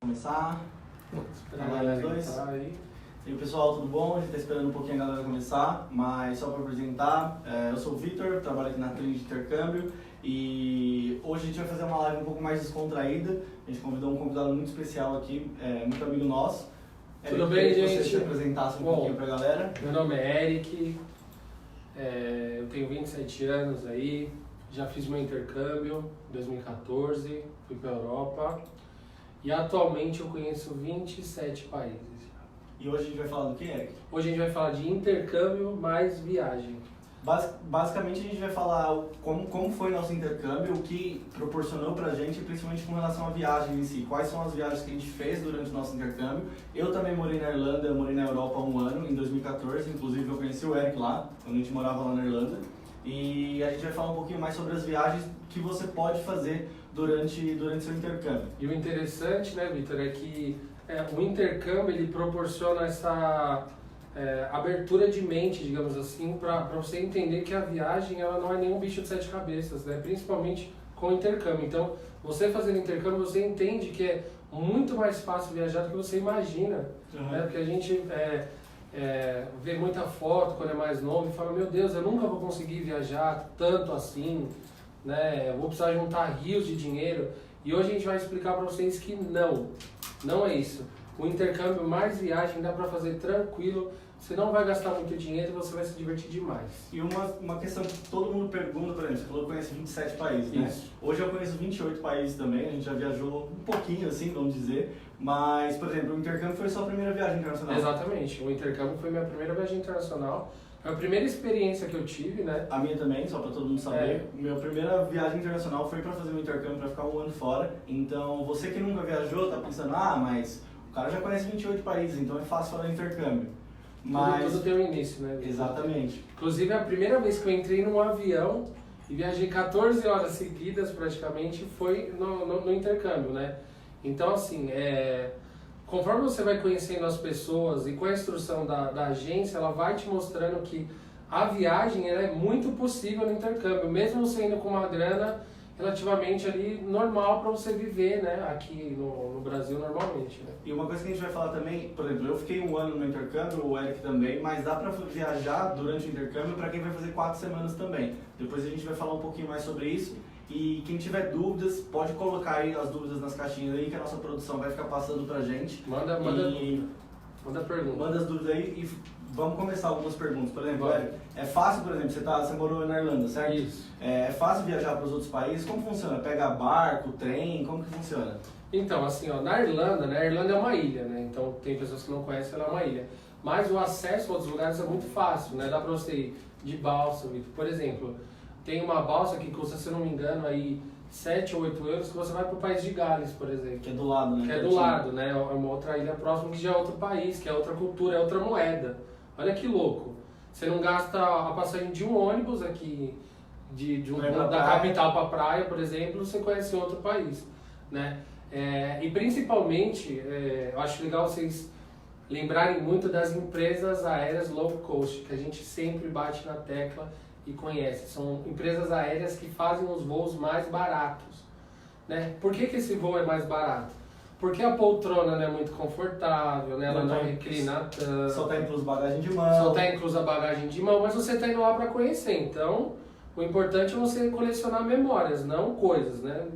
Começar. Esperar os dois. E aí, pessoal, tudo bom? A gente está esperando um pouquinho a galera começar, mas só para apresentar, eu sou o Vitor, trabalho aqui na Trinity Intercâmbio e hoje a gente vai fazer uma live um pouco mais descontraída. A gente convidou um convidado muito especial aqui, muito amigo nosso. Tudo bem, gente? Você se apresentasse um pouquinho para a galera. Meu nome é Eric, eu tenho 27 anos aí, já fiz meu intercâmbio em 2014, fui para a Europa e atualmente eu conheço 27 países. E hoje a gente vai falar do que, Eric? Hoje a gente vai falar de intercâmbio mais viagem. Basicamente a gente vai falar como foi nosso intercâmbio, o que proporcionou pra gente, principalmente com relação à viagem em si. Quais são as viagens que a gente fez durante o nosso intercâmbio. Eu também morei na Irlanda, eu morei na Europa há um ano, em 2014, inclusive eu conheci o Eric lá, quando a gente morava lá na Irlanda. E a gente vai falar um pouquinho mais sobre as viagens que você pode fazer durante seu intercâmbio. E o interessante, né, Vitor, é que o intercâmbio ele proporciona essa abertura de mente, digamos assim, para você entender que a viagem ela não é nenhum bicho de sete cabeças, né? Principalmente com o intercâmbio. Então, você fazendo intercâmbio, você entende que é muito mais fácil viajar do que você imagina, né? Porque a gente vê muita foto quando é mais novo e fala, meu Deus, eu nunca vou conseguir viajar tanto assim, né? Eu vou precisar juntar rios de dinheiro. E hoje a gente vai explicar para vocês que não é isso. O intercâmbio mais viagem dá para fazer tranquilo, você não vai gastar muito dinheiro e você vai se divertir demais. E uma questão que todo mundo pergunta, por exemplo, você falou que conhece 27 países, né? Isso. Hoje eu conheço 28 países também, a gente já viajou um pouquinho assim, vamos dizer, mas, por exemplo, o intercâmbio foi sua primeira viagem internacional. Exatamente, o intercâmbio foi minha primeira viagem internacional, foi a primeira experiência que eu tive, né? A minha também, só para todo mundo saber. Minha primeira viagem internacional foi para fazer um intercâmbio, para ficar um ano fora. Então, você que nunca viajou, tá pensando, mas o cara já conhece 28 países, então é fácil fazer intercâmbio. Mas Tudo tem um início, né? Exatamente. Inclusive, a primeira vez que eu entrei num avião e viajei 14 horas seguidas, praticamente, foi no intercâmbio, né? Então, assim, conforme você vai conhecendo as pessoas e com a instrução da agência, ela vai te mostrando que a viagem ela é muito possível no intercâmbio, mesmo você indo com uma grana relativamente ali normal para você viver, né, aqui no Brasil normalmente, né? E uma coisa que a gente vai falar também, por exemplo, eu fiquei um ano no intercâmbio, o Eric também, mas dá para viajar durante o intercâmbio para quem vai fazer 4 semanas também. Depois a gente vai falar um pouquinho mais sobre isso. E quem tiver dúvidas, pode colocar aí as dúvidas nas caixinhas aí que a nossa produção vai ficar passando pra gente. Manda pergunta. Manda as dúvidas aí e vamos começar algumas perguntas. Por exemplo, Eric, é fácil, por exemplo, você morou na Irlanda, certo? Isso. É fácil viajar para os outros países? Como funciona? Pega barco, trem, como que funciona? Então, assim, na Irlanda, né? A Irlanda é uma ilha, né? Então tem pessoas que não conhecem, ela é uma ilha. Mas o acesso a outros lugares é muito fácil, né? Dá pra você ir de balsa, por exemplo. Tem uma balsa que custa, se eu não me engano, aí 7 ou 8 euros que você vai para o país de Gales, por exemplo. Que é do lado, né? Que é do lado, né? É uma outra ilha próxima que já é outro país, que é outra cultura, é outra moeda. Olha que louco. Você não gasta a passagem de um ônibus aqui, da capital para a praia, por exemplo, você conhece outro país, né? E principalmente, eu acho legal vocês lembrarem muito das empresas aéreas low cost, que a gente sempre bate na tecla e conhece. São empresas aéreas que fazem os voos mais baratos, né? Por que esse voo é mais barato? Porque a poltrona não é muito confortável, né? Ela não reclina tanto. Só está incluso bagagem de mão. Só está incluso a bagagem de mão, mas você está indo lá para conhecer. Então, o importante é você colecionar memórias, não coisas, né?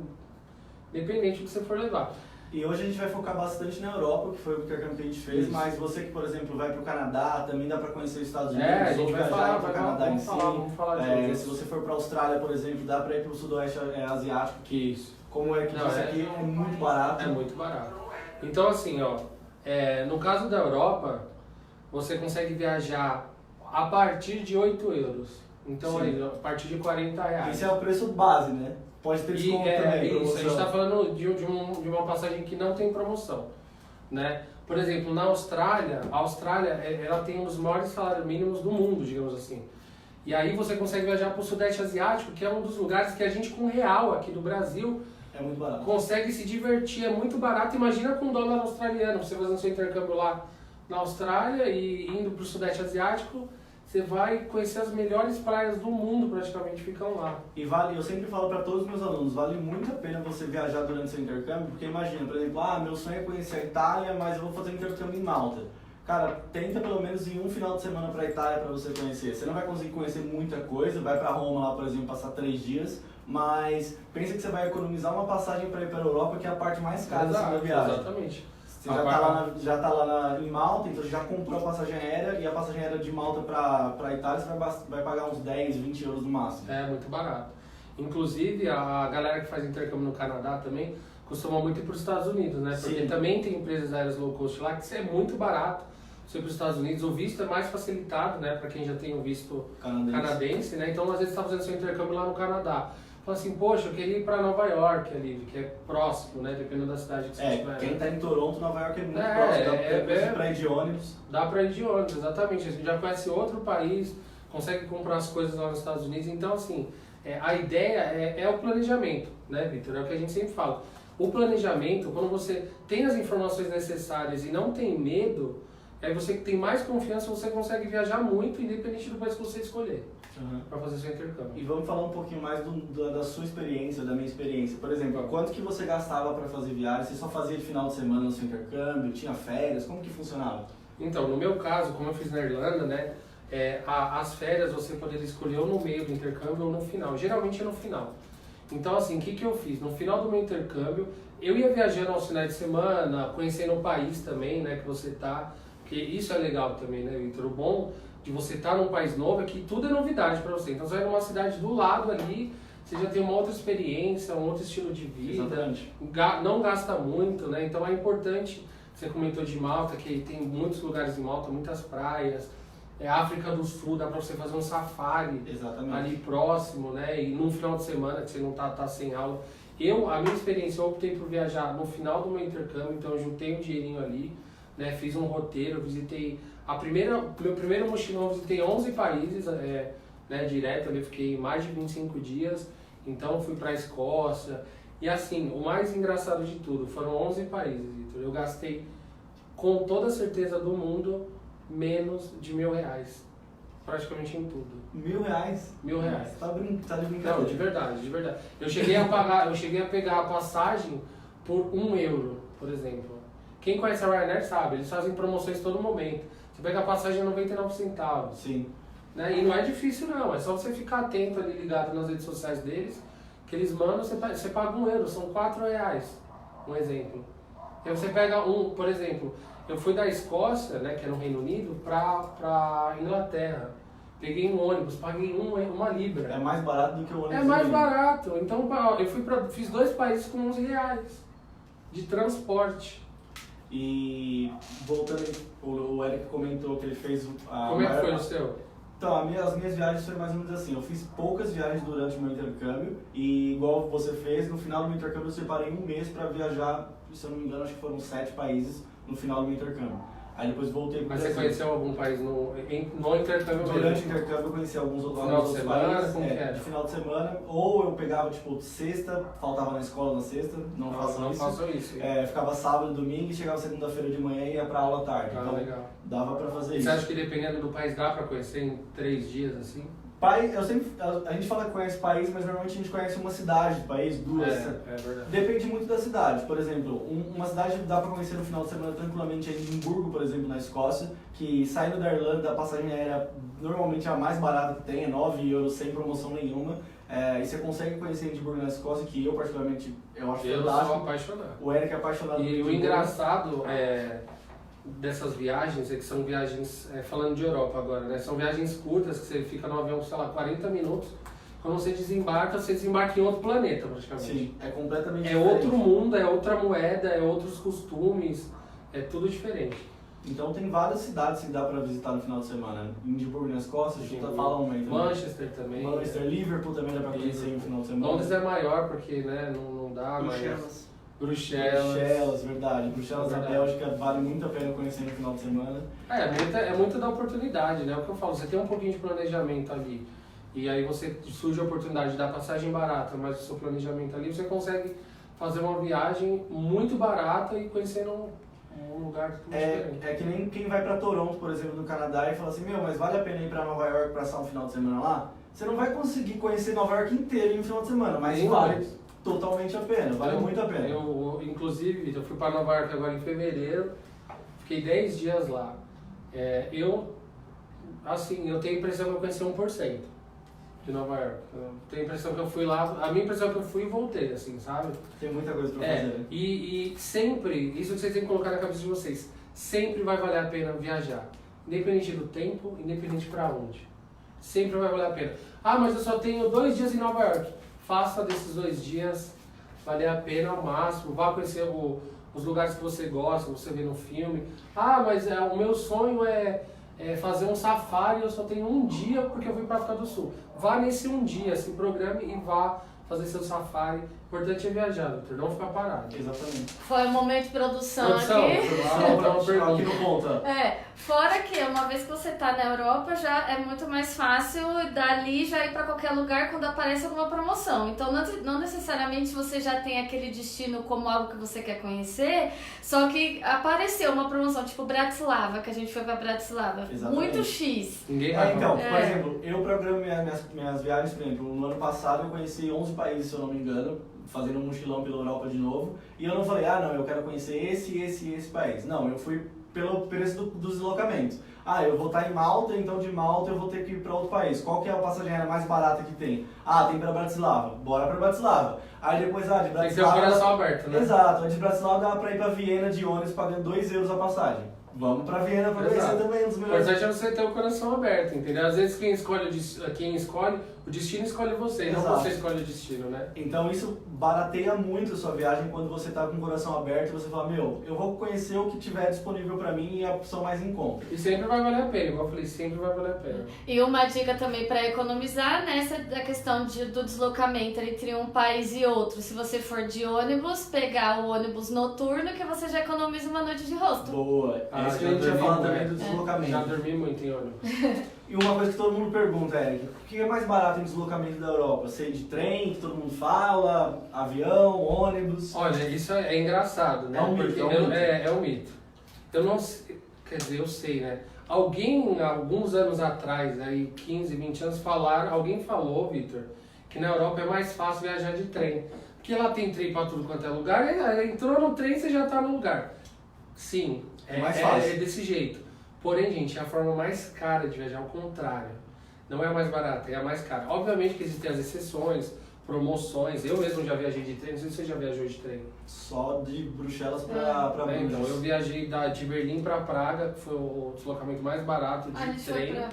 Independente do que você for levar. E hoje a gente vai focar bastante na Europa, que foi o intercâmbio que a gente fez, mas você que, por exemplo, vai para o Canadá, também dá para conhecer os Estados Unidos, a gente ou vai viajar falar, para o Canadá em si. Vamos falar disso. Se você for para a Austrália, por exemplo, dá para ir para o Sudoeste Asiático, que, como é que disse aqui, é muito barato. É muito barato. Então, assim, no caso da Europa, você consegue viajar a partir de 8 euros. Então, aí, a partir de 40 reais. Esse é o preço base, né? Pode ter desconto também. Isso, a gente está falando de uma passagem que não tem promoção, né? Por exemplo, na Austrália, a Austrália ela tem um dos maiores salários mínimos do mundo, digamos assim. E aí você consegue viajar para o Sudeste Asiático, que é um dos lugares que a gente com real aqui do Brasil é muito barato. Consegue se divertir, é muito barato. Imagina com dólar australiano, você fazendo seu intercâmbio lá na Austrália e indo para o Sudeste Asiático, você vai conhecer as melhores praias do mundo, praticamente ficam lá. E vale, eu sempre falo para todos os meus alunos, vale muito a pena você viajar durante seu intercâmbio, porque imagina, por exemplo, meu sonho é conhecer a Itália, mas eu vou fazer intercâmbio em Malta. Cara, tenta pelo menos ir um final de semana para a Itália para você conhecer. Você não vai conseguir conhecer muita coisa, vai para Roma lá, por exemplo, passar 3 dias, mas pensa que você vai economizar uma passagem para ir para a Europa, que é a parte mais cara da viagem. Exatamente. Você já tá lá em Malta, então você já comprou a passagem aérea, e a passagem aérea de Malta para Itália você vai pagar uns 10, 20 euros no máximo. É, muito barato. Inclusive, a galera que faz intercâmbio no Canadá também costuma muito ir para os Estados Unidos, né? Porque também tem empresas aéreas low cost lá, que isso é muito barato. Você ir para os Estados Unidos, o visto é mais facilitado, né? Para quem já tem o visto canadense, né? Então, às vezes, você está fazendo seu intercâmbio lá no Canadá. Fala assim, poxa, eu queria ir para Nova York ali, que é próximo, né? Dependendo da cidade que você estiver. Quem tá em Toronto, Nova York é muito próximo, dá pra ir de ônibus. Dá pra ir de ônibus, exatamente. A gente já conhece outro país, consegue comprar as coisas lá nos Estados Unidos. Então, assim, a ideia é o planejamento, né, Vitor? É o que a gente sempre fala. O planejamento, quando você tem as informações necessárias e não tem medo, aí você tem mais confiança, você consegue viajar muito, independente do país que você escolher. Para fazer seu intercâmbio. E vamos falar um pouquinho mais da sua experiência, da minha experiência. Por exemplo, quanto que você gastava para fazer viagem? Você só fazia de final de semana no seu intercâmbio? Tinha férias? Como que funcionava? Então, no meu caso, como eu fiz na Irlanda, né, as férias você poderia escolher ou no meio do intercâmbio ou no final. Geralmente é no final. Então, assim, o que eu fiz? No final do meu intercâmbio, eu ia viajando aos finais de semana, conhecendo o país também, né, que você tá. Porque isso é legal também, né, Vitor? O bom de você estar num país novo é que tudo é novidade para você. Então você vai numa cidade do lado ali, você já tem uma outra experiência, um outro estilo de vida, não gasta muito, né? Então é importante, você comentou de Malta, que tem muitos lugares em Malta, muitas praias, África do Sul, dá para você fazer um safari ali próximo, né? E num final de semana que você não tá sem aula. A minha experiência, eu optei por viajar no final do meu intercâmbio, então eu juntei um dinheirinho ali, né? Fiz um roteiro, visitei meu primeiro mochilão, eu visitei 11 países, né, direto, ali fiquei mais de 25 dias, então fui para a Escócia, e assim, o mais engraçado de tudo, foram 11 países, Vitor, eu gastei com toda a certeza do mundo menos de R$1.000, praticamente em tudo. R$1.000? R$1.000. Tá de brincadeira. Não, de verdade. Eu cheguei a pegar a passagem por €1, por exemplo. Quem conhece a Ryanair sabe, eles fazem promoções todo momento. Você pega a passagem a 99 centavos. Sim. Né? E não é difícil não, é só você ficar atento ali, ligado nas redes sociais deles, que eles mandam, você paga €1, são R$4, um exemplo. E aí você pega por exemplo, eu fui da Escócia, né, que é no Reino Unido, pra Inglaterra. Peguei um ônibus, paguei uma libra. É mais barato do que o ônibus. É mais barato. Então eu fiz 2 países com R$11 de transporte. E voltando, o Eric comentou que ele fez Como é que foi o seu? Então, as minhas viagens foram mais ou menos assim. Eu fiz poucas viagens durante o meu intercâmbio e, igual você fez, no final do meu intercâmbio eu separei um mês para viajar, se eu não me engano, acho que foram 7 países no final do meu intercâmbio. Aí depois voltei para o Mas você conheceu algum país no intercâmbio mesmo? Durante o intercâmbio eu conheci alguns outros países. Como que era? De final de semana, ou eu pegava tipo sexta, faltava na escola na sexta, não faço isso. Ficava sábado, domingo e chegava segunda-feira de manhã e ia pra aula à tarde. Então legal. Dava pra fazer isso. Você acha que dependendo do país dá pra conhecer em 3 dias assim? A gente fala que conhece país, mas normalmente a gente conhece uma cidade do país, 2. É verdade. Depende muito da cidade. Por exemplo, uma cidade dá para conhecer no final de semana tranquilamente é Edimburgo, por exemplo, na Escócia, que saindo da Irlanda, a passagem aérea normalmente é a mais barata que tem, é €9 sem promoção nenhuma. E você consegue conhecer Edimburgo na Escócia, que eu particularmente eu acho fantástico. Eu sou apaixonado. O Eric é apaixonado por Edimburgo. E o engraçado dessas viagens, é que são viagens, falando de Europa agora, né? São viagens curtas, que você fica no avião, sei lá, 40 minutos. Quando você desembarca em outro planeta, praticamente. Sim, é completamente diferente. É outro mundo, é outra moeda, é outros costumes, é tudo diferente. Então tem várias cidades que dá pra visitar no final de semana. Edimburgo na Escócia, fala uma aí também. Manchester também. Liverpool também dá pra conhecer no final de semana. Londres é maior, porque né, não dá, mas... Bruxelas, verdade. Bruxelas, a Bélgica, vale muito a pena conhecer no final de semana. É muito da oportunidade, né? O que eu falo, você tem um pouquinho de planejamento ali, e aí surge a oportunidade da passagem barata, mas o seu planejamento ali, você consegue fazer uma viagem muito barata e conhecendo um lugar diferente. É que nem quem vai pra Toronto, por exemplo, no Canadá, e fala assim, mas vale a pena ir pra Nova York pra passar um final de semana lá? Você não vai conseguir conhecer Nova York inteiro em um final de semana, mas Nem vale mais. totalmente a pena, vale muito a pena. Inclusive, eu fui para Nova York agora em fevereiro, fiquei 10 dias lá. Eu tenho a impressão que eu conheci 1% de Nova York. Eu tenho a impressão que eu fui lá, a minha impressão é que eu fui e voltei, assim, sabe? Tem muita coisa pra fazer. Né? E sempre, isso que vocês têm que colocar na cabeça de vocês, sempre vai valer a pena viajar. Independente do tempo, independente para onde. Sempre vai valer a pena. Ah, mas eu só tenho 2 dias em Nova York. Faça desses 2 dias valer a pena ao máximo. Vá conhecer os lugares que você gosta, que você vê no filme. Ah, mas o meu sonho é fazer um safari, eu só tenho 1 dia porque eu vim para a África do Sul. Vá nesse 1 dia, se programe e vá fazer seu safari. O importante é viajar, Vitor, não ficar parado. Exatamente. Foi um momento de produção aqui. Aqui no ponta. Fora que uma vez que você tá na Europa, já é muito mais fácil dali já ir para qualquer lugar quando aparece alguma promoção. Então não necessariamente você já tem aquele destino como algo que você quer conhecer, só que apareceu uma promoção, tipo Bratislava, que a gente foi para Bratislava. Exatamente. Muito X. Ninguém vai Então, por exemplo, eu programo minhas viagens, por exemplo, no ano passado eu conheci 11 países, se eu não me engano, fazendo um mochilão pela Europa de novo, e eu não falei, eu quero conhecer esse país. Não, eu fui pelo preço dos deslocamentos. Eu vou estar em Malta, então de Malta eu vou ter que ir para outro país. Qual que é a passagem aérea mais barata que tem? Tem para Bratislava. Bora para Bratislava. Aí depois, de Bratislava... Tem que ter o coração aberto, né? Exato. De Bratislava dá para ir para Viena de ônibus pagando 2 euros a passagem. Vamos pra Viena pra conhecer também os melhores. O importante é você ter o coração aberto, entendeu? Às vezes quem escolhe o destino escolhe você, Exato. não você escolhe o destino, né? Então isso barateia muito a sua viagem quando você tá com o coração aberto e você fala, eu vou conhecer o que tiver disponível pra mim e a opção mais em conta. E sempre vai valer a pena, igual eu falei, sempre vai valer a pena. E uma dica também para economizar, nessa da questão do deslocamento entre um país e outro. Se você for de ônibus, pegar o ônibus noturno, que você já economiza uma noite de rosto. Boa. Esse que a gente já fala também do deslocamento. Já dormi muito em ônibus. E uma coisa que todo mundo pergunta, Eric, o que é mais barato em deslocamento da Europa? Ser de trem, que todo mundo fala, avião, ônibus? Olha, isso é engraçado, né? É um mito, porque é um mito. É um mito. Eu não sei, quer dizer, eu sei, né? Alguns anos atrás, aí 15, 20 anos, alguém falou, Vitor, que na Europa é mais fácil viajar de trem. Porque lá tem trem pra tudo quanto é lugar, entrou no trem, você já tá no lugar. Sim, mais fácil. É desse jeito. Porém, gente, é a forma mais cara de viajar, ao contrário. Não é a mais barata, é a mais cara. Obviamente que existem as exceções, promoções. Eu mesmo já viajei de trem, não sei se você já viajou de trem. Só de Bruxelas pra Bruges. Então, eu viajei de Berlim para Praga, que foi o deslocamento mais barato de A gente trem. foi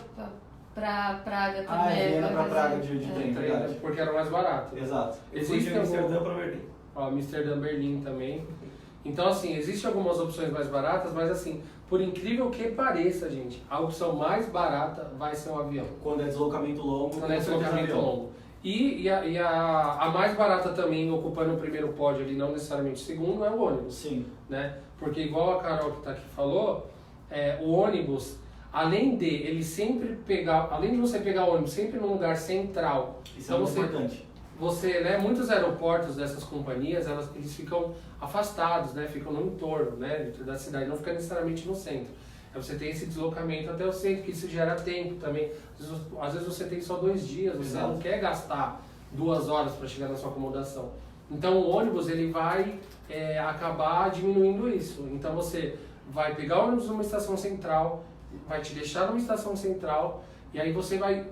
pra Praga também. Viena pra Praga de trem, Trem, verdade. porque era mais barato. Exato. Eu fui Existe de Amsterdã pra Berlim. Amsterdã, Berlim também. Então, assim, existem algumas opções mais baratas, mas assim, por incrível que pareça, gente, a opção mais barata vai ser um avião. Quando é deslocamento longo, Quando é deslocamento longo. E a mais barata também, ocupando o primeiro pódio ali, não necessariamente o segundo, é o ônibus. Sim. Né? Porque igual a Carol que tá aqui falou, o ônibus, além de você pegar o ônibus sempre num lugar central, Isso é muito importante. Muitos aeroportos dessas companhias, eles ficam afastados, né? Ficam no entorno, né? Dentro da cidade, não fica necessariamente no centro. Aí você tem esse deslocamento até o centro, que isso gera tempo também. Às vezes você tem só 2 dias, você não quer gastar 2 horas para chegar na sua acomodação. Então o ônibus ele vai acabar diminuindo isso. Então você vai pegar o ônibus numa estação central, vai te deixar numa estação central, e aí você vai...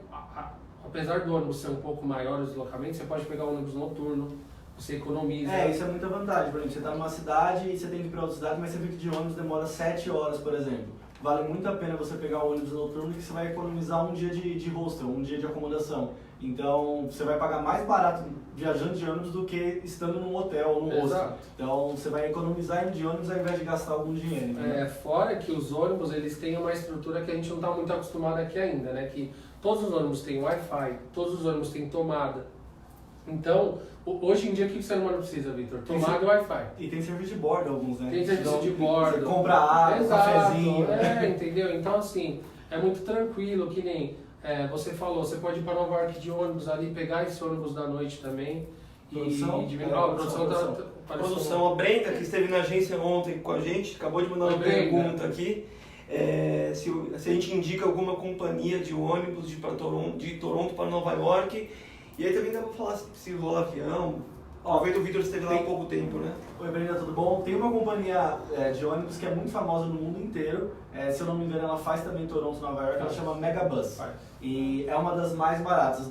Apesar do ônibus ser um pouco maior o deslocamento, você pode pegar o ônibus noturno, você economiza. Isso é muita vantagem. Por exemplo, você está numa cidade e você tem que ir para outra cidade, mas você vê que de ônibus demora 7 horas, por exemplo. Vale muito a pena você pegar o ônibus noturno, que você vai economizar um dia de hostel, um dia de acomodação. Então, você vai pagar mais barato viajando de ônibus do que estando num hotel ou num hostel. Então, você vai economizar de ônibus ao invés de gastar algum dinheiro. Fora que os ônibus, eles têm uma estrutura que a gente não está muito acostumado aqui ainda, né? Que todos os ônibus têm Wi-Fi, todos os ônibus têm tomada. Então, hoje em dia, o que você não precisa, Vitor? Tomada e Wi-Fi. E tem serviço de bordo alguns, né? Tem serviço de bordo. Você compra água, cafezinho. Entendeu? Então, assim, é muito tranquilo, que nem você falou, você pode ir para Nova York de ônibus ali, pegar esse ônibus da noite também. Produção? e diminuir. A produção tá apareceu. Produção, a Brenda, que esteve na agência ontem com a gente, acabou de mandar uma pergunta aqui. Se a gente indica alguma companhia de ônibus de Toronto para Nova York. E aí também dá pra falar se rola avião. Aproveita, o Vitor esteve lá há pouco tempo, né? Oi, Brenda, tudo bom? Tem uma companhia de ônibus que é muito famosa no mundo inteiro. Se eu não me engano, ela faz também Toronto, Nova York. Ela chama Megabus. E é uma das mais baratas.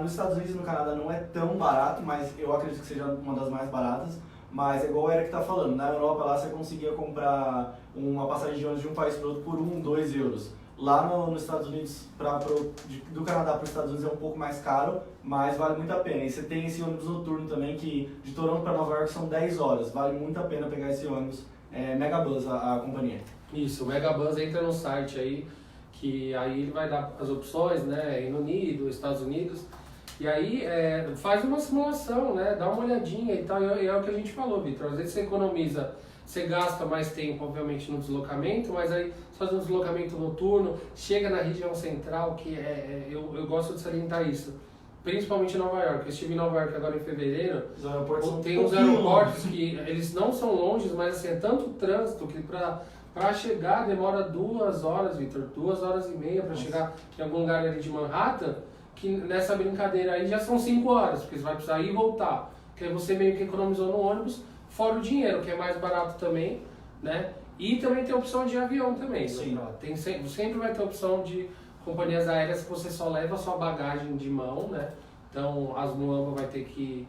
Nos Estados Unidos e no Canadá não é tão barato, mas eu acredito que seja uma das mais baratas. Mas é igual o Eric tá falando, na Europa lá você conseguia comprar uma passagem de ônibus de um país para outro por 1, 2 euros. Lá nos Estados Unidos, do Canadá para os Estados Unidos é um pouco mais caro, mas vale muito a pena. E você tem esse ônibus noturno também, que de Toronto para Nova York são 10 horas. Vale muito a pena pegar esse ônibus. Megabus, a companhia. Isso, o Megabus entra no site aí, que aí ele vai dar as opções, né? Reino Unido, Estados Unidos. E aí faz uma simulação, né? Dá uma olhadinha e tal. E é o que a gente falou, Vitor. Às vezes você economiza, você gasta mais tempo, obviamente, no deslocamento, mas aí você faz um deslocamento noturno, chega na região central, que eu gosto de salientar isso. Principalmente em Nova York. Eu estive em Nova York agora em fevereiro. Os aeroportos são tem uns aeroportos que eles não são longes, mas assim, é tanto trânsito que para chegar demora 2 horas, Vitor. 2 horas e meia para chegar em algum lugar ali de Manhattan, que nessa brincadeira aí já são 5 horas, porque você vai precisar ir e voltar. Porque aí você meio que economizou no ônibus, fora o dinheiro, que é mais barato também, né? E também tem a opção de avião também. Sim. Né? Sempre vai ter a opção de companhias aéreas que você só leva a sua bagagem de mão, né? Então as muamba vai ter que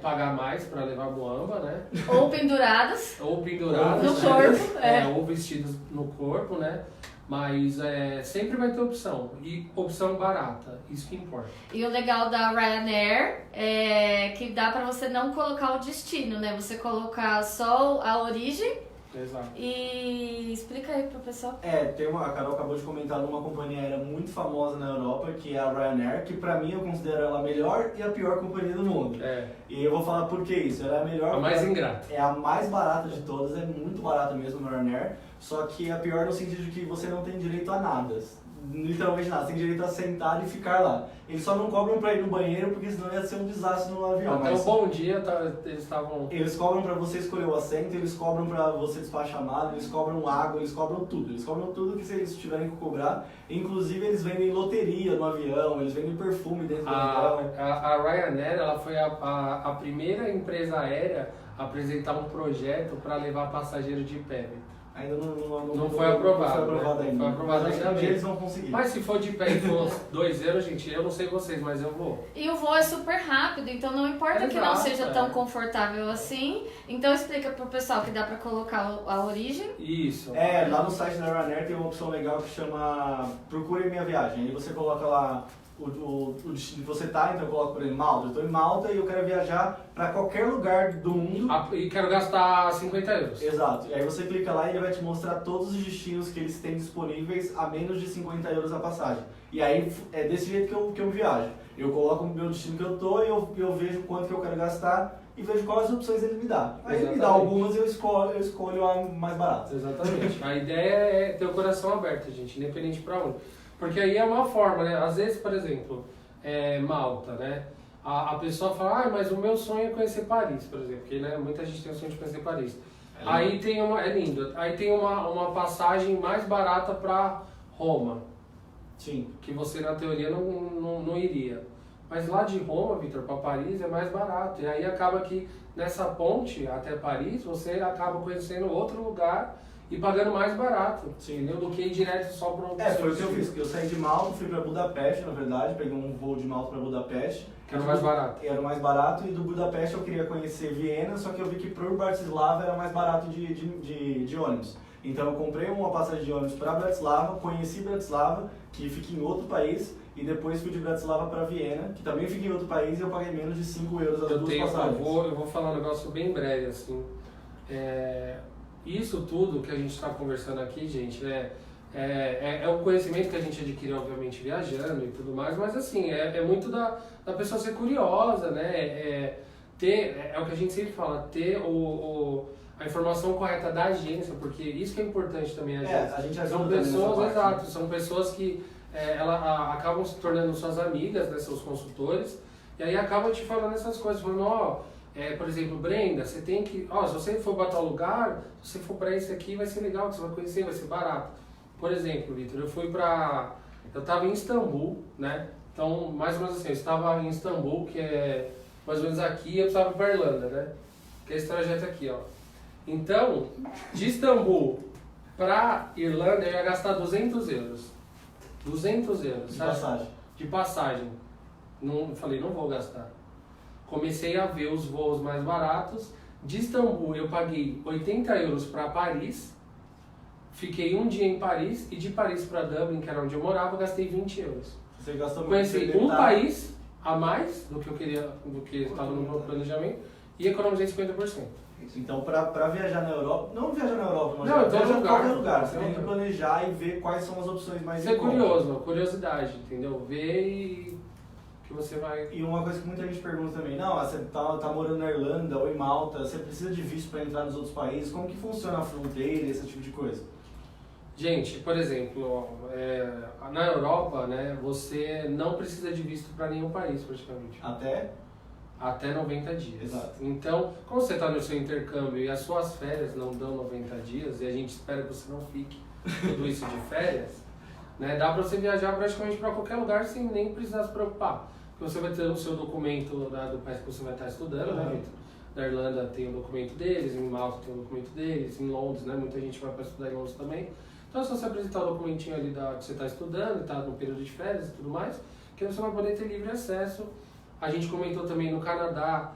pagar mais para levar a muamba, né? Ou penduradas. Ou penduradas. No corpo, ou vestidos no corpo, né? Mas sempre vai ter opção. E opção barata, isso que importa. E o legal da Ryanair é que dá pra você não colocar o destino, né? Você colocar só a origem. Exato. E explica aí pro pessoal. A Carol acabou de comentar de uma companhia aérea muito famosa na Europa, que é a Ryanair, que pra mim eu considero ela a melhor e a pior companhia do mundo. E eu vou falar por que isso. Ela é a melhor. A mais ingrata. É a mais barata de todas, é muito barata mesmo a Ryanair, só que a pior no sentido de que você não tem direito a nada. Literalmente nada, você tem direito a sentar e ficar lá. Eles só não cobram pra ir no banheiro, porque senão ia ser um desastre no avião. Até mas um bom dia eles estavam... Eles cobram pra você escolher o assento, eles cobram pra você despachar mala, eles cobram água, eles cobram tudo. Eles cobram tudo que eles tiverem que cobrar. Inclusive eles vendem loteria no avião, eles vendem perfume dentro do avião. A Ryanair, ela foi a primeira empresa aérea a apresentar um projeto para levar passageiro de pé. Ainda não foi aprovado. Não foi aprovado ainda. Não foi aprovado ainda. Mas eles vão conseguir. Mas se for de pé e for 2 euros, gente, eu não sei vocês, mas eu vou. E o voo é super rápido, então não importa que não seja tão confortável assim. Então explica pro pessoal que dá pra colocar a origem. Isso. Lá no site da Ryanair tem uma opção legal que chama Procure Minha Viagem. Aí você coloca lá o destino que você tá, então eu coloco por exemplo Malta. Eu tô em Malta e eu quero viajar para qualquer lugar do mundo. E quero gastar 50 euros. Exato. E aí você clica lá e ele vai te mostrar todos os destinos que eles têm disponíveis a menos de 50 euros a passagem. E aí é desse jeito que eu viajo. Eu coloco o meu destino que eu tô e eu vejo quanto que eu quero gastar e vejo quais opções ele me dá. Aí ele me dá algumas e eu escolho a mais barata. Exatamente. A ideia é ter o coração aberto, gente, independente para onde. Porque aí é uma forma, né? Às vezes, por exemplo, Malta, né? A pessoa fala, mas o meu sonho é conhecer Paris, por exemplo. Porque né, muita gente tem o sonho de conhecer Paris. Aí tem é lindo. Aí tem uma passagem mais barata para Roma. Sim. Que você, na teoria, não iria. Mas lá de Roma, Vitor, para Paris é mais barato. E aí acaba que nessa ponte até Paris, você acaba conhecendo outro lugar e pagando mais barato, entendeu? Do que ir direto só para o foi o que eu fiz, porque eu saí de Malta, fui para Budapeste, na verdade, peguei um voo de Malta para Budapeste. Que era o mais barato. Era o mais barato, e do Budapeste eu queria conhecer Viena, só que eu vi que por Bratislava era mais barato de ônibus. Então eu comprei uma passagem de ônibus para Bratislava, conheci Bratislava, que fica em outro país, e depois fui de Bratislava para Viena, que também fica em outro país, e eu paguei menos de 5 euros as duas passagens. Eu vou falar um negócio bem breve, assim. Isso tudo que a gente está conversando aqui, gente, é um conhecimento que a gente adquire, obviamente, viajando e tudo mais, mas assim, é muito da pessoa ser curiosa, né? É o que a gente sempre fala, ter a informação correta da agência, porque isso que é importante também, a agência. São pessoas, exato, são pessoas que acabam se tornando suas amigas, né, seus consultores, E aí acaba te falando essas coisas, falando, ó, por exemplo, Brenda, você tem que, ó, se você for para tal lugar, se você for para esse aqui, vai ser legal, que você vai conhecer, vai ser barato. Por exemplo, Vitor, eu estava em Istambul, né? Então, mais ou menos assim, eu estava em Istambul, que é mais ou menos aqui, e eu estava para Irlanda, né? Que é esse trajeto aqui, ó. Então, de Istambul para Irlanda, eu ia gastar 200 euros. 200 euros, De sabe? passagem. De passagem. Não, falei, não vou gastar. Comecei a ver os voos mais baratos. De Istambul, eu paguei 80 euros para Paris. Fiquei um dia em Paris. E de Paris para Dublin, que era onde eu morava, gastei 20 euros. Você gastou muito. Conheci um país a mais do que eu queria, do que estava no meu planejamento. E economizei 50%. Então, para viajar na Europa, não viajar na Europa, mas Não, então viajar em qualquer lugar. lugar. Você Então, tem que planejar e ver quais são as opções mais Ser em conta. curioso, curiosidade, entendeu? Ver e que você vai... E uma coisa que muita gente pergunta também, não, você tá morando na Irlanda ou em Malta, você precisa de visto para entrar nos outros países, como que funciona a fronteira, esse tipo de coisa? Gente, por exemplo, na Europa, né, você não precisa de visto para nenhum país, praticamente. Até 90 dias. Exato. Então, como você está no seu intercâmbio e as suas férias não dão 90 dias, e a gente espera que você não fique tudo isso de férias, né, dá para você viajar praticamente para qualquer lugar sem nem precisar se preocupar. Porque você vai ter o seu documento do país que você vai estar estudando, né, Vitor? Na Irlanda tem o documento deles, em Malta tem o documento deles, em Londres, né, muita gente vai para estudar em Londres também. Então é só você apresentar o documentinho ali que você está estudando, está no período de férias e tudo mais, que você vai poder ter livre acesso. A gente comentou também no Canadá,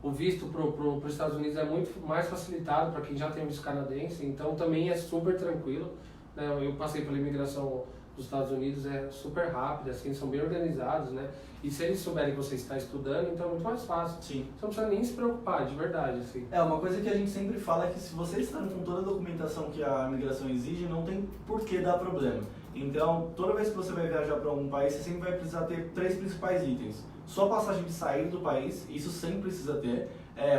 o visto para os Estados Unidos é muito mais facilitado para quem já tem visto canadense, então também é super tranquilo. Né? Eu passei pela imigração dos Estados Unidos, é super rápida, assim, são bem organizados, né? E se eles souberem que você está estudando, então é muito mais fácil. Sim. Você não precisa nem se preocupar, de verdade, assim. Uma coisa que a gente sempre fala é que se você está com toda a documentação que a imigração exige, não tem por que dar problema. Então, toda vez que você vai viajar para algum país, você sempre vai precisar ter 3 principais itens. Sua passagem de saída do país, isso sempre precisa ter.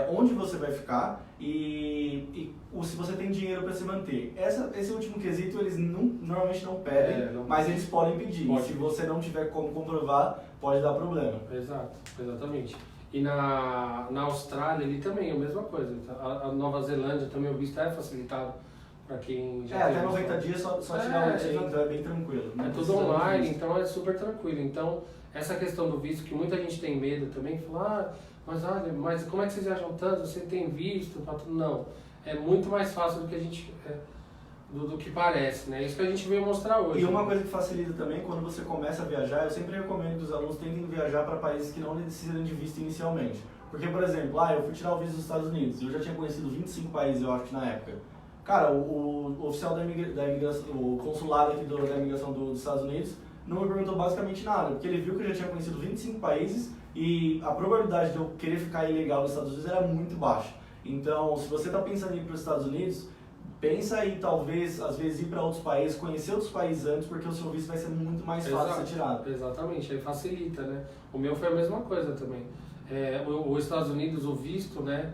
Onde você vai ficar e se você tem dinheiro para se manter. Esse último quesito eles normalmente não pedem, mas eles podem pedir. Se você não tiver como comprovar, pode dar problema. Exato, exatamente. E na Austrália ele também é a mesma coisa. A Nova Zelândia também o visto é facilitado para quem já tem até 90 dias só tirar o dinheiro, então é bem tranquilo. É tudo online, então é super tranquilo. Então, essa questão do visto, que muita gente tem medo também, fala, mas como é que vocês viajam tanto? Você tem visto? Não, é muito mais fácil do que a gente... do que parece, né? Isso que a gente veio mostrar hoje. E uma coisa que facilita também, quando você começa a viajar, eu sempre recomendo que os alunos tentem viajar para países que não precisam de visto inicialmente. Porque, por exemplo, eu fui tirar o visto dos Estados Unidos, eu já tinha conhecido 25 países, eu acho, na época. Cara, o oficial da imigração, o consulado aqui da imigração dos Estados Unidos, não me perguntou basicamente nada, porque ele viu que eu já tinha conhecido 25 países e a probabilidade de eu querer ficar ilegal nos Estados Unidos era muito baixa. Então, se você está pensando em ir para os Estados Unidos, pensa aí, talvez, às vezes, ir para outros países, conhecer outros países antes, porque o seu visto vai ser muito mais fácil de ser tirado. Exatamente, aí facilita, né? O meu foi a mesma coisa também. Os Estados Unidos, o visto, né,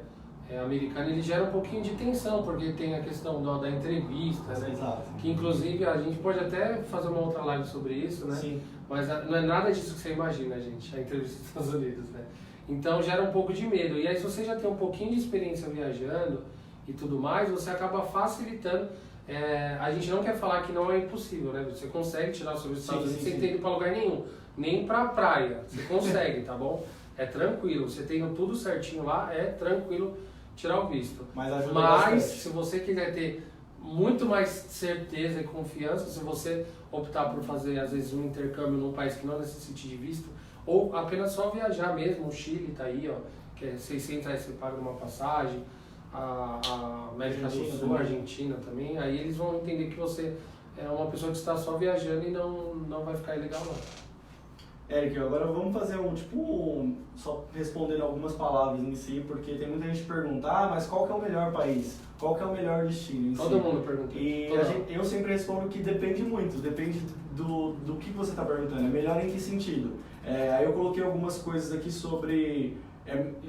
americano, ele gera um pouquinho de tensão, porque tem a questão da entrevista, né? Exato. Que inclusive a gente pode até fazer uma outra live sobre isso, né? Sim. Mas não é nada disso que você imagina, gente, a entrevista dos Estados Unidos, né? Então gera um pouco de medo. E aí, se você já tem um pouquinho de experiência viajando e tudo mais, você acaba facilitando. A gente não quer falar que não é impossível, né? Você consegue tirar o seu visto dos Estados Unidos sem ter ido para lugar nenhum, nem para praia. Você consegue, tá bom? É tranquilo. Você tem tudo certinho lá, é tranquilo tirar o visto. Mas ajuda Mas bastante. se você quiser ter muito mais certeza e confiança, se você optar por fazer às vezes um intercâmbio num país que não necessite de visto, ou apenas só viajar mesmo, o Chile tá aí, ó, que é 600 reais você paga numa passagem, a América do Sul, a Argentina também, aí eles vão entender que você é uma pessoa que está só viajando e não vai ficar ilegal não. Eric, agora vamos fazer só respondendo algumas palavras em si, porque tem muita gente que pergunta, mas qual que é o melhor país? Qual que é o melhor destino em si? Todo mundo pergunta. E eu sempre respondo que depende muito, depende do que você está perguntando, é melhor em que sentido? Aí eu coloquei algumas coisas aqui sobre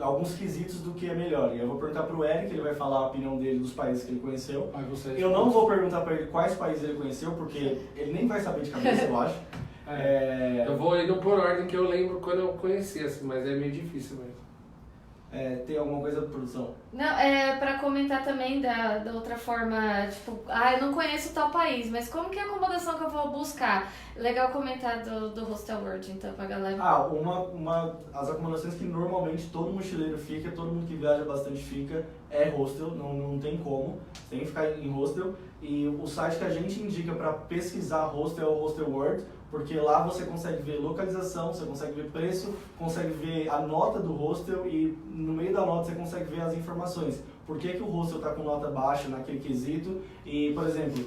alguns quesitos do que é melhor. E eu vou perguntar para o Eric, ele vai falar a opinião dele dos países que ele conheceu. Eu não vou perguntar para ele quais países ele conheceu, porque ele nem vai saber de cabeça, eu acho. Eu vou indo por ordem que eu lembro quando eu conheci, assim, mas é meio difícil mesmo. Tem alguma coisa, produção? Não, pra comentar também da outra forma, tipo, eu não conheço tal país, mas como que é a acomodação que eu vou buscar? Legal comentar do Hostel World, então, pra galera. As acomodações que normalmente todo mochileiro fica, todo mundo que viaja bastante fica, é hostel, não tem como, tem que ficar em hostel. E o site que a gente indica para pesquisar hostel é o Hostel World, porque lá você consegue ver localização, você consegue ver preço, consegue ver a nota do hostel e no meio da nota você consegue ver as informações. Por que o hostel está com nota baixa naquele quesito? E, por exemplo,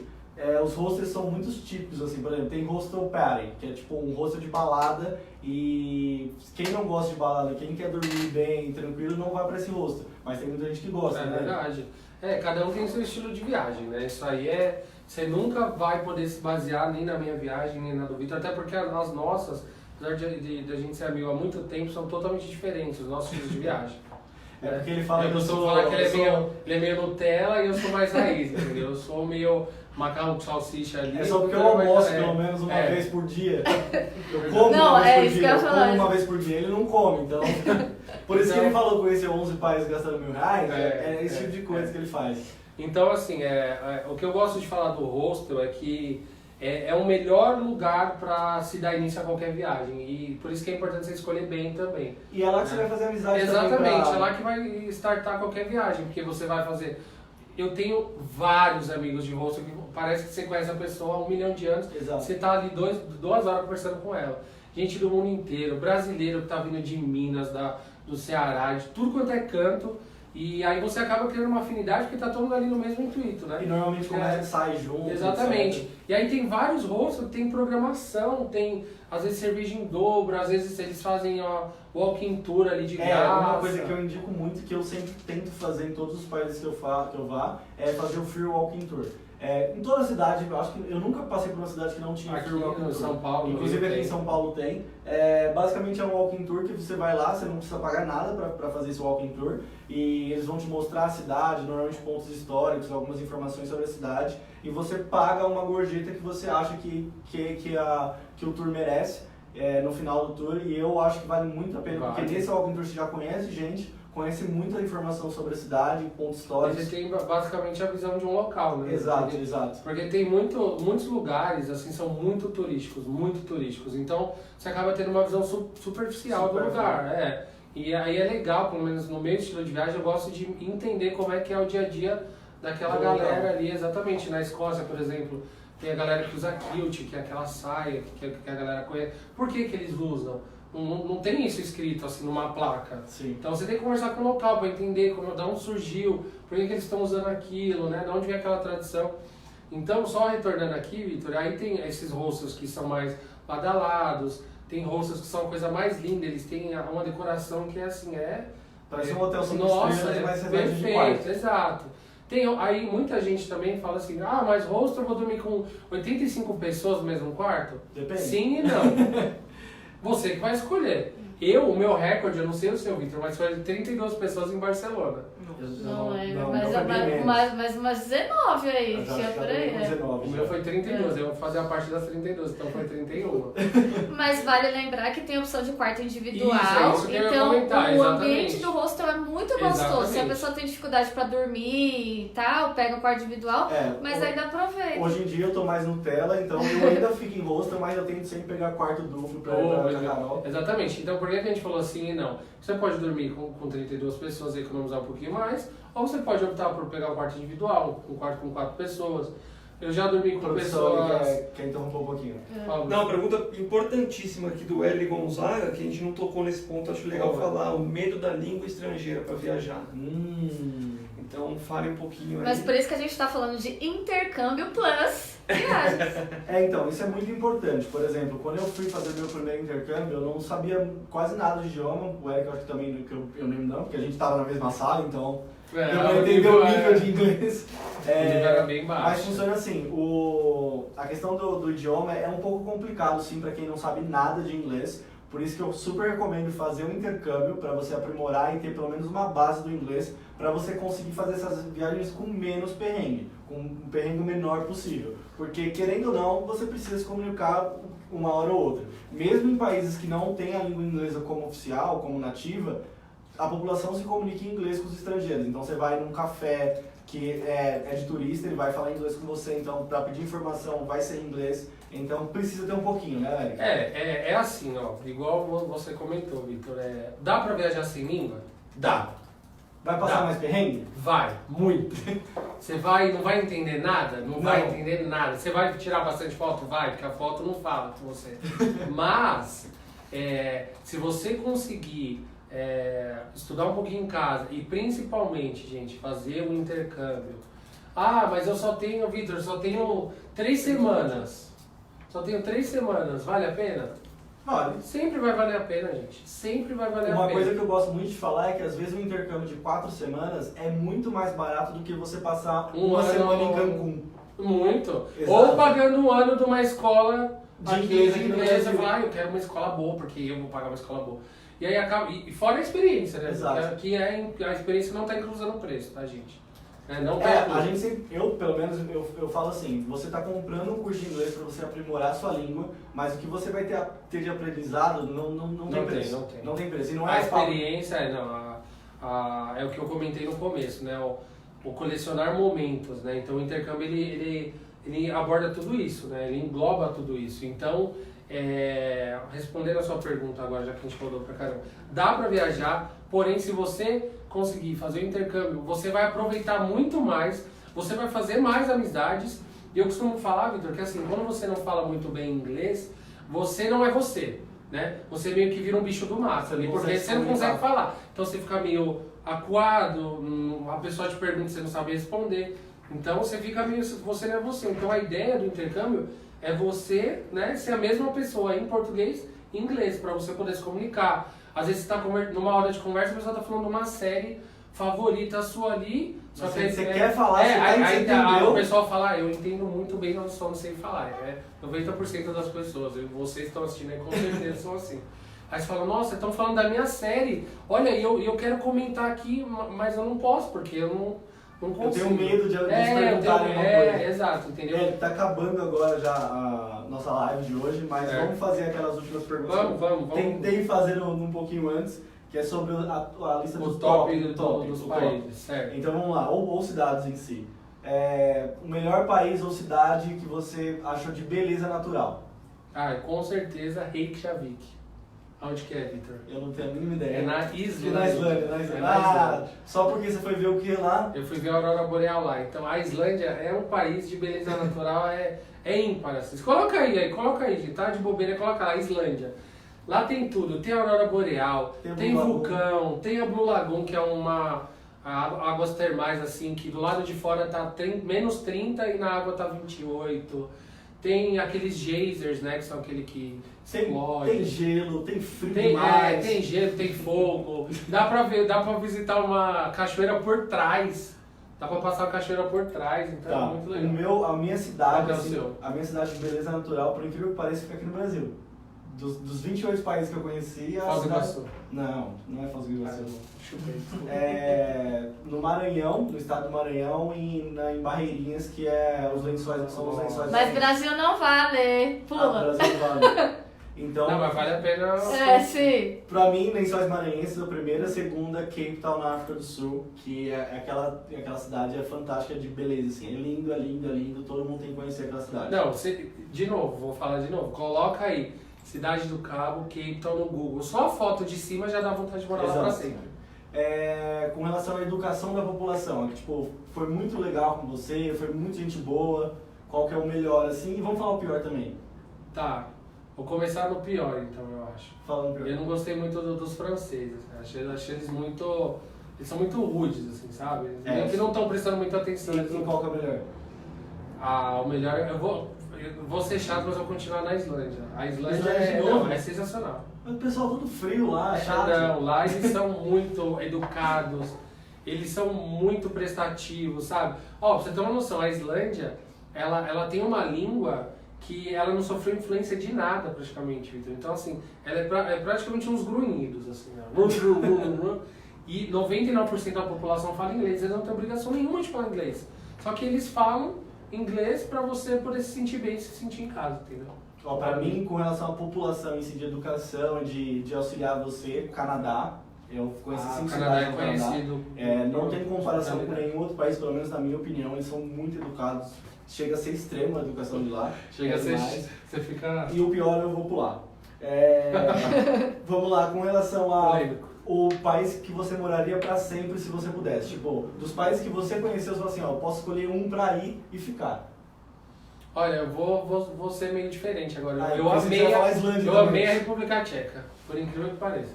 os hostels são muitos tipos, assim, por exemplo, tem hostel party, que é tipo um hostel de balada e quem não gosta de balada, quem quer dormir bem, tranquilo, não vai para esse hostel, mas tem muita gente que gosta, né? É verdade. Cada um tem o seu estilo de viagem, né? Isso aí você nunca vai poder se basear nem na minha viagem, nem na do Vitor, até porque as nossas, apesar de a gente ser amigo há muito tempo, são totalmente diferentes, os nossos estilos de viagem. Porque ele fala eu costumo falar que ele é meio Nutella e eu sou mais raiz, entendeu? Eu sou meio macarrão com salsicha ali. É só porque eu almoço pelo menos uma vez por dia. Eu como uma vez por dia, eu como uma vez por dia, ele não come, então... Por isso que ele falou conhecer 11 países gastando R$1.000, é esse tipo de coisa que ele faz. Então, assim, o que eu gosto de falar do hostel é que é o melhor lugar para se dar início a qualquer viagem. E por isso que é importante você escolher bem também. E é lá que você vai fazer amizade Exatamente, também. é lá que vai startar qualquer viagem, porque você vai fazer... Eu tenho vários amigos de hostel que parece que você conhece a pessoa há 1 milhão de anos. Exato. Você tá ali 2 horas conversando com ela. Gente do mundo inteiro, brasileiro que tá vindo de Minas, do Ceará, de tudo quanto é canto. E aí você acaba criando uma afinidade porque tá todo mundo ali no mesmo intuito, né? E normalmente começa a sair junto. Exatamente. Etc. E aí tem vários hostels, tem programação, tem às vezes cerveja em dobro, às vezes eles fazem walking tour ali de graça. Uma coisa que eu indico muito, que eu sempre tento fazer em todos os países que eu vá, é fazer o Free Walking Tour. Em toda a cidade, eu acho que eu nunca passei por uma cidade que não tinha aqui Free Walking no Tour. São Paulo. Inclusive aqui em São Paulo tem. Basicamente é um walking tour que você vai lá, você não precisa pagar nada para fazer esse walking tour. E eles vão te mostrar a cidade, normalmente pontos históricos, algumas informações sobre a cidade. E você paga uma gorjeta que você acha que o tour merece no final do tour. E eu acho que vale muito a pena, porque nesse walking tour você já conhece gente, conhece muita informação sobre a cidade, pontos históricos. Você tem basicamente a visão de um local, né? Exato. Porque tem muitos lugares, assim, são muito turísticos. Então, você acaba tendo uma visão superficial do lugar. E aí é legal, pelo menos no meu estilo de viagem, eu gosto de entender como é que é o dia a dia daquela galera ali, exatamente. Na Escócia, por exemplo, tem a galera que usa kilt, que é aquela saia que a galera conhece. Por que eles usam? Não tem isso escrito assim numa placa. Sim. Então você tem que conversar com o local para entender de onde surgiu, por que eles estão usando aquilo, né? De onde vem aquela tradição. Então, só retornando aqui, Vitor, aí tem esses hostels que são mais badalados, tem hostels que são a coisa mais linda, eles têm uma decoração que é assim, parece um hotel 5 estrelas, mas você vai de quarto. Exato. Aí muita gente também fala assim, mas hostel eu vou dormir com 85 pessoas no mesmo quarto? Depende. Sim e não. Você que vai escolher. O meu recorde, eu não sei o seu, Vitor, mas foi de 32 pessoas em Barcelona. Mas umas 19 aí, tinha por aí. 19, o meu foi 32, eu vou fazer a parte das 32, então foi 31. Mas vale lembrar que tem opção de quarto individual, isso que eu ia então comentar, o ambiente do hostel é muito gostoso. Exatamente. Se a pessoa tem dificuldade pra dormir e tal, pega o quarto individual, mas ainda aproveita. Hoje em dia eu tô mais Nutella, então eu ainda fico em hostel, mas eu tento sempre pegar quarto duplo pra Carol. Exatamente, então por que a gente falou assim e não? Você pode dormir com 32 pessoas e economizar um pouquinho mais, ou você pode optar por pegar um quarto individual, um quarto com 4 pessoas. Eu já dormi com pessoas... Quer interromper um pouquinho? Não, uma pergunta importantíssima aqui do Eli Gonzaga, que a gente não tocou nesse ponto, acho legal falar, o medo da língua estrangeira para viajar. Então fale um pouquinho aí. Mas por isso que a gente está falando de intercâmbio plus viagens. Então, isso é muito importante. Por exemplo, quando eu fui fazer meu primeiro intercâmbio, eu não sabia quase nada de idioma. O Eric, eu acho que também, eu lembro não, porque a gente estava na mesma sala, então eu não entendi o nível de inglês. Era bem baixo. Mas funciona assim, a questão do idioma é um pouco complicado, sim, para quem não sabe nada de inglês, Por isso que eu super recomendo fazer um intercâmbio para você aprimorar e ter pelo menos uma base do inglês para você conseguir fazer essas viagens com menos perrengue, com um perrengue menor possível. Porque, querendo ou não, você precisa se comunicar uma hora ou outra. Mesmo em países que não têm a língua inglesa como oficial, como nativa, a população se comunica em inglês com os estrangeiros. Então você vai num café que é de turista, ele vai falar inglês com você, então para pedir informação vai ser em inglês. Então precisa ter um pouquinho, né, Eric? É assim, ó, igual você comentou, Vitor, dá pra viajar sem língua? Dá. Vai passar mais perrengue? Vai, muito. Você não vai entender nada? Não vai entender nada. Você vai tirar bastante foto? Vai, porque a foto não fala com você. Mas, se você conseguir estudar um pouquinho em casa e principalmente, gente, fazer um intercâmbio. Ah, mas eu só tenho, Vitor, só tenho 3 semanas. Só tenho 3 semanas, vale a pena? Vale. Sempre vai valer a pena, gente. Sempre vai valer a pena. Uma coisa que eu gosto muito de falar é que às vezes um intercâmbio de 4 semanas é muito mais barato do que você passar uma semana em Cancún. Muito. Exato. Ou pagando um ano de uma escola de inglês aqui no Brasil. Eu quero uma escola boa, porque eu vou pagar uma escola boa. E aí acaba. E fora a experiência, né? Exato. Que a experiência não está inclusa no preço, tá, gente? Não a gente sempre, eu pelo menos, eu falo assim, você está comprando um curso de inglês para você aprimorar a sua língua, mas o que você vai ter de aprendizado não tem preço. Não tem preço. E não a experiência, é o que eu comentei no começo, né? O colecionar momentos, né? Então o intercâmbio ele aborda tudo isso, né? Ele engloba tudo isso. Então, respondendo a sua pergunta agora, já que a gente falou pra caramba, dá para viajar, porém se você conseguir fazer o intercâmbio, você vai aproveitar muito mais, você vai fazer mais amizades. E eu costumo falar, Vitor, que assim, quando você não fala muito bem inglês, você não é você, né? Você meio que vira um bicho do mato ali, porque você não consegue falar. Então você fica meio acuado, a pessoa te pergunta e você não sabe responder. Então você fica meio, você não é você. Então a ideia do intercâmbio é você, né, ser a mesma pessoa em português e inglês, para você poder se comunicar. Às vezes você está numa hora de conversa, a pessoa está falando de uma série favorita sua ali. Só que você quer falar, você entendeu? O pessoal fala, eu entendo muito bem, eu só não sei falar. 90% das pessoas, vocês estão assistindo aí com certeza são assim. Aí você fala, nossa, estão falando da minha série. Olha, eu quero comentar aqui, mas eu não posso, porque eu não consigo. Eu tenho medo de perguntarem uma coisa. Exato, entendeu? Tá acabando agora já a nossa live de hoje, mas vamos fazer aquelas últimas perguntas. Vamos. Tentei fazer um pouquinho antes, que é sobre a lista dos dos países. Certo. Então vamos lá, ou cidades em si. O melhor país ou cidade que você achou de beleza natural? Com certeza Reykjavik. Onde que é, Vitor? Eu não tenho a mínima ideia. É na Islândia. Na Islândia. Só porque você foi ver o que lá? Eu fui ver a Aurora Boreal lá. Então a Islândia é um país de beleza natural, é ímpar. Assim. Coloca aí, gente, tá de bobeira, coloca lá, Islândia. Lá tem tudo, tem a Aurora Boreal, tem vulcão, tem a Blue Lagoon, que é águas termais, assim, que do lado de fora tá menos 30 e na água tá 28. Tem aqueles geysers, né, que são aquele que tem gelo, tem frio demais. Tem gelo, tem fogo. Dá pra visitar uma cachoeira por trás. Dá pra passar a cachoeira por trás, então é muito legal. A minha cidade, a minha cidade de beleza natural, por incrível que pareça, fica aqui no Brasil. Dos 28 países que eu conheci, Foz do Iguaçu. Não é Foz do Iguaçu. No Maranhão, no estado do Maranhão e em Barreirinhas, que são os lençóis. Mas Brasil não vale, pula. Brasil não vale. Então, não, mas vale a pena. Sim. Pra mim, Lençóis Maranhenses, a primeira, a segunda, Cape Town, na África do Sul, que aquela cidade fantástica de beleza, assim, é lindo, todo mundo tem que conhecer aquela cidade. Não, vou falar de novo, coloca aí, Cidade do Cabo, Cape Town no Google, só a foto de cima já dá vontade de morar lá pra sempre. Com relação à educação da população, tipo, foi muito legal com você, foi muito gente boa, qual que é o melhor, assim, e vamos falar o pior também. Tá. Vou começar no pior, então, eu acho. Falando pior. Eu não gostei muito dos franceses. Achei eles muito... Eles são muito rudes, assim, sabe? Eles que não estão prestando muita atenção. E qual que é o melhor? O melhor... Eu vou ser chato, mas eu vou continuar na Islândia. A Islândia é sensacional. Mas o pessoal todo frio lá, chato. Não, lá eles são muito educados. Eles são muito prestativos, sabe? Pra você ter uma noção, a Islândia, ela tem uma língua que ela não sofreu influência de nada praticamente, Vitor. Então, assim, ela é praticamente uns grunhidos, assim, né? E 99% da população fala inglês, eles não têm obrigação nenhuma de falar inglês. Só que eles falam inglês pra você poder se sentir bem, se sentir em casa, entendeu? Ó, pra mim, com relação à população em si de educação, de auxiliar você, Canadá, eu conheci 5 Canadá cidades é no Canadá. conhecido. Não tem comparação com nenhum outro país, pelo menos na minha opinião, eles são muito educados. Chega a ser extrema a educação de lá. Chega a ser. Você fica. E o pior eu vou pular. Vamos lá, com relação ao país que você moraria pra sempre se você pudesse. Tipo, dos países que você conheceu, você fala assim, ó, eu posso escolher um pra ir e ficar. Olha, eu vou ser meio diferente agora. Ah, eu você já fala Islândia também. amei a República Tcheca, por incrível que pareça.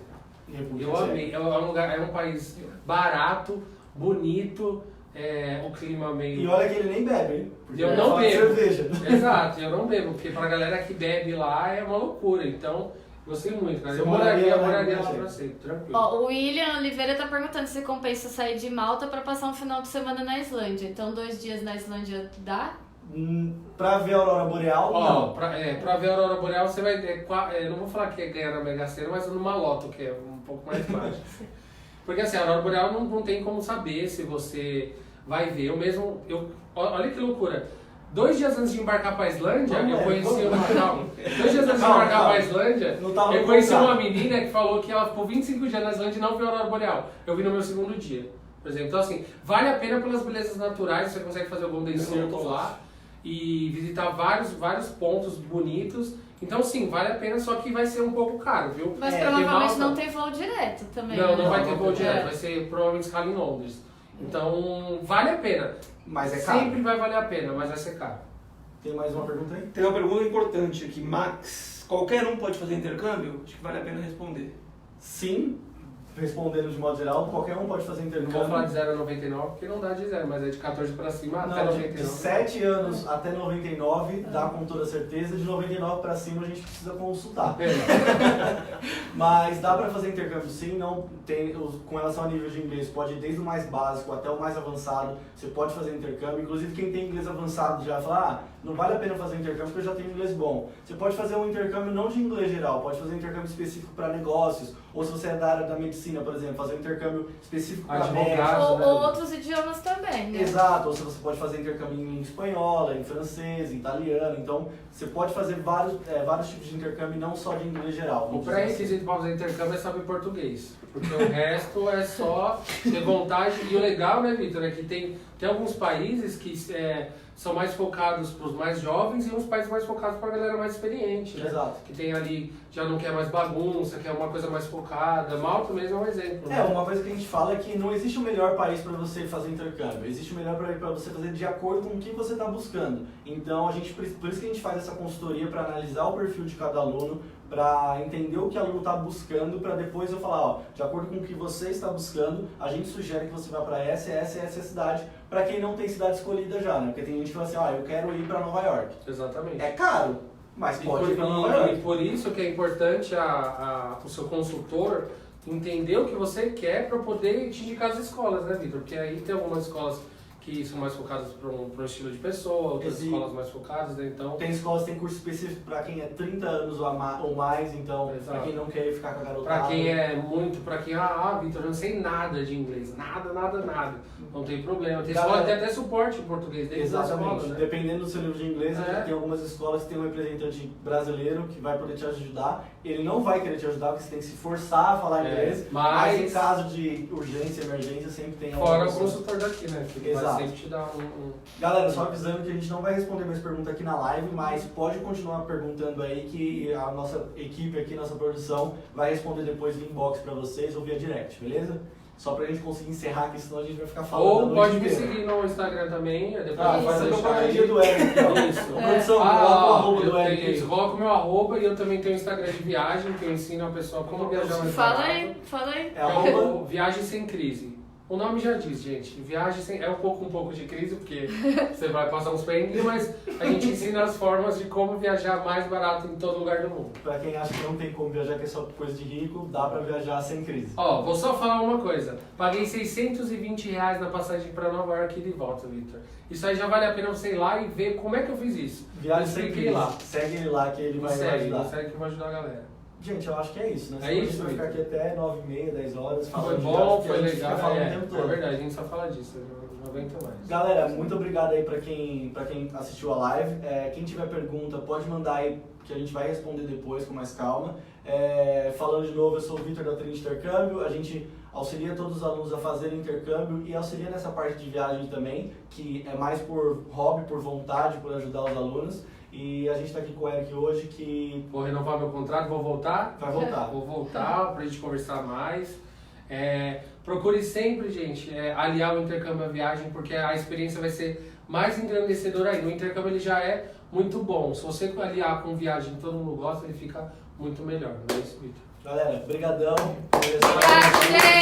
Eu amei. É um país barato, bonito, o clima meio... E olha que ele nem bebe, hein? Porque eu não bebo. Cerveja. Exato, eu não bebo, porque pra galera que bebe lá é uma loucura. Então, gostei muito, cara. Você Eu moraria lá Tcheca. pra sempre, tranquilo. Ó, o William Oliveira tá perguntando se compensa sair de Malta pra passar um final de semana na Islândia. Então, 2 dias na Islândia dá? Pra ver a Aurora Boreal, Ó, não. pra ver a Aurora Boreal, você vai... não vou falar que é ganhar na Mega Sena, mas numa loto, que é um pouco mais baixo. Porque assim, a Aurora Boreal não tem como saber se você vai ver. Olha que loucura. 2 dias antes de embarcar pra Islândia, eu conheci uma... Calma. 2 dias antes de embarcar pra Islândia, eu conheci uma menina que falou que ela ficou 25 dias na Islândia e não viu a Aurora Boreal. Eu vi no meu 2º dia, por exemplo. Então assim, vale a pena pelas belezas naturais, você consegue fazer o Golden Circle lá e visitar vários pontos bonitos. Então sim, vale a pena, só que vai ser um pouco caro, viu? Mas provavelmente não tem voo direto também. Não vai ter voo direto, vai ser provavelmente escala em Londres. Então, vale a pena. Mas é caro. Sempre vai valer a pena, mas vai ser caro. Tem mais uma pergunta aí? Tem uma pergunta importante aqui, Max. Qualquer um pode fazer intercâmbio? Acho que vale a pena responder. Sim, respondendo de modo geral, qualquer um pode fazer Não intercâmbio. vou falar de 0 a 99 porque não dá de 0, mas é de 14 pra cima até Não, 99. de 7 anos até 99 dá com toda certeza, de 99 pra cima a gente precisa consultar. Mas dá pra fazer intercâmbio sim, não tem, com relação ao nível de inglês, pode ir desde o mais básico até o mais avançado, você pode fazer intercâmbio. Inclusive quem tem inglês avançado já fala, não vale a pena fazer intercâmbio porque eu já tenho inglês bom. Você pode fazer um intercâmbio não de inglês geral, pode fazer um intercâmbio específico para negócios, ou se você é da área da medicina, por exemplo, fazer um intercâmbio específico para médicos. Ou outros idiomas também, né? Exato, ou se você pode fazer intercâmbio em espanhola, em francês, em italiano. Então, você pode fazer vários tipos de intercâmbio, não só de inglês geral. O pré-requisito para fazer intercâmbio é saber português, porque o resto é só ter vontade. E o legal, né, Vitor, é que tem alguns países que são mais focados para os mais jovens e uns países mais focados para a galera mais experiente, né? Exato. Que tem ali, já não quer mais bagunça, quer uma coisa mais focada. Malta mesmo é um exemplo. Né? Uma coisa que a gente fala é que não existe o melhor país para você fazer intercâmbio, existe o melhor para você fazer de acordo com o que você está buscando. Então, por isso que a gente faz essa consultoria para analisar o perfil de cada aluno, para entender o que o aluno está buscando, para depois eu falar, ó, de acordo com o que você está buscando, a gente sugere que você vá para essa cidade, para quem não tem cidade escolhida já, né? Porque tem gente que fala assim, ó, eu quero ir para Nova York. Exatamente. É caro, mas pode ir para Nova York. E por isso que é importante o seu consultor entender o que você quer para poder te indicar as escolas, né, Vitor? Porque aí tem algumas escolas que são mais focadas para um estilo de pessoa, outras escolas mais focadas, né? Então... Tem escolas que tem curso específico para quem é 30 anos ou mais, então para quem não quer ficar com a garotada. Para quem Vitor, eu não sei nada de inglês, nada, não tem problema. Tem escola que tem até suporte em português dentro da escola, né? Dependendo do seu nível de inglês, tem algumas escolas que tem um representante brasileiro que vai poder te ajudar. Ele não vai querer te ajudar porque você tem que se forçar a falar inglês, mas em caso de urgência, emergência, sempre tem alguma fora o consultor daqui, né? Exato. Sempre te dá Galera, só avisando que a gente não vai responder mais pergunta aqui na live, mas pode continuar perguntando aí que a nossa equipe aqui, nossa produção, vai responder depois via inbox pra vocês ou via direct, beleza? Só pra gente conseguir encerrar aqui, senão a gente vai ficar falando. Ou pode me seguir no Instagram também, depois faz a propaganda do Eric. Isso. Produção, coloca o arroba do Eric. Isso, coloca o meu arroba e eu também tenho um Instagram de viagem, que eu ensino a pessoa como viajar mais Fala barato. aí. É arroba Viagem Sem Crise. O nome já diz, gente, viagem é um pouco de crise, porque você vai passar uns perrengues, mas a gente ensina as formas de como viajar mais barato em todo lugar do mundo. Pra quem acha que não tem como viajar, que é só coisa de rico, dá pra viajar sem crise. Ó, vou só falar uma coisa. Paguei R$620 na passagem pra Nova York e de volta, Victor. Isso aí já vale a pena você ir lá e ver como é que eu fiz isso. Viagem sem Expliquei crise. lá. Segue ele lá que ele vai Me ajudar. segue que eu vou ajudar a galera. Gente, eu acho que é isso, né? É Senão a isso, gente vai ficar aqui até 9h30, 10 horas falando Foi de bom, viagem, porque foi a gente legal. fica falando o tempo É todo. verdade, a gente só fala disso, eu não aguento mais. Galera, muito obrigado aí pra quem assistiu a live. Quem tiver pergunta, pode mandar aí, que a gente vai responder depois com mais calma. Falando de novo, eu sou o Victor da Trinity Intercâmbio. A gente auxilia todos os alunos a fazerem intercâmbio e auxilia nessa parte de viagem também, que é mais por hobby, por vontade, por ajudar os alunos. E a gente está aqui com o Eric hoje, que Vou renovar meu contrato, vou voltar? vai voltar. Vou voltar pra gente conversar mais. Procure sempre, gente, aliar o intercâmbio à viagem, porque a experiência vai ser mais engrandecedora ainda. O intercâmbio ele já é muito bom. Se você aliar com viagem, todo mundo gosta, ele fica muito melhor. Não é isso, Victor? Galera, brigadão. Obrigada, gente!